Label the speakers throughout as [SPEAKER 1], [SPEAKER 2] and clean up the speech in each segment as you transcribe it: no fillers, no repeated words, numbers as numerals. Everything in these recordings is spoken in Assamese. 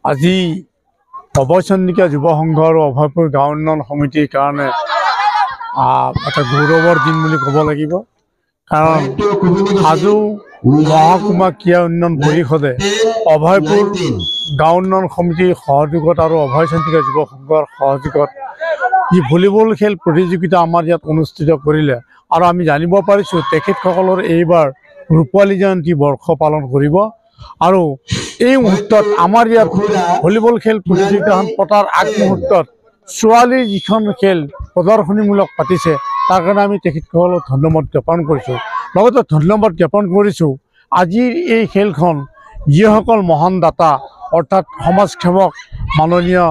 [SPEAKER 1] আজি অভয়চন্দ্ৰিকা যুৱ সংঘ আৰু অভয়পুৰ গাঁও উন্নয়ন সমিতিৰ কাৰণে এটা গৌৰৱৰ দিন বুলি ক'ব লাগিব। কাৰণ হাজো মহকুমা ক্ৰীড়া উন্নয়ন পৰিষদে অভয়পুৰ গাঁও উন্নয়ন সমিতিৰ সহযোগত আৰু অভয়চন্দ্ৰিকা যুৱ সংঘৰ সহযোগত যি ভলীবল খেল প্ৰতিযোগিতা আমাৰ ইয়াত অনুষ্ঠিত কৰিলে। আৰু আমি জানিব পাৰিছোঁ তেখেতসকলৰ এইবাৰ ৰূপালী জয়ন্তী বৰ্ষ পালন কৰিব। আৰু এই মুহূৰ্তত আমাৰ ইয়াত ভলীবল খেল প্ৰতিযোগিতাখন পতাৰ আগমুহূৰ্তত ছোৱালীৰ যিখন খেল প্ৰদৰ্শনীমূলক পাতিছে, তাৰ কাৰণে আমি তেখেতসকলক ধন্যবাদ জ্ঞাপন কৰিছোঁ। লগতে ধন্যবাদ জ্ঞাপন কৰিছোঁ আজিৰ এই খেলখন যিসকল মহান দাতা অৰ্থাৎ সমাজসেৱক মাননীয়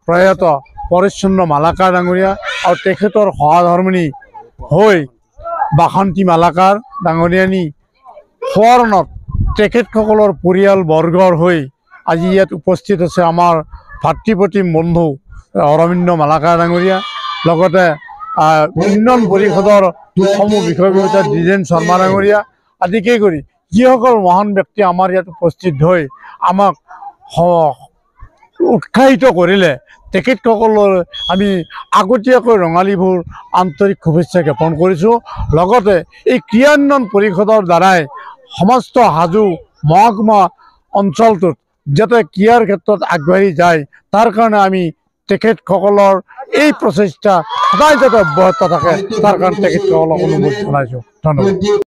[SPEAKER 1] প্ৰয়াত পৰেশচন্দ্ৰ মালাকাৰ ডাঙৰীয়া আৰু তেখেতৰ সহধৰ্মিণী হৈ বাসন্তী মালাকাৰ ডাঙৰীয়ানী সোঁৱৰণত তেখেতসকলৰ পৰিয়ালবৰ্গৰ হৈ আজি ইয়াত উপস্থিত আছে আমাৰ ভাতৃপ্ৰতিম বন্ধু অৰবিন্দ মালাকাৰ ডাঙৰীয়া, লগতে উন্নয়ন পৰিষদৰ সমূহ বিষয় বিষয়া দ্বিজেন শৰ্মা ডাঙৰীয়া আদিকে কৰি যিসকল মহান ব্যক্তি আমাৰ ইয়াত উপস্থিত হৈ আমাক উৎসাহিত কৰিলে, তেখেতসকলৰ আমি আগতীয়াকৈ ৰঙালীবোৰ আন্তৰিক শুভেচ্ছা জ্ঞাপন কৰিছোঁ। লগতে এই ক্ৰীড়া উন্নয়ন পৰিষদৰ দ্বাৰাই সমস্ত হাজো মহকুমা অঞ্চলটোত যাতে ক্ৰীড়াৰ ক্ষেত্ৰত আগবাঢ়ি যায়, তাৰ কাৰণে আমি তেখেতসকলৰ এই প্ৰচেষ্টা সদায় যাতে অব্যাহত থাকে তাৰ কাৰণে তেখেতসকলক অনুৰোধ জনাইছোঁ। ধন্যবাদ।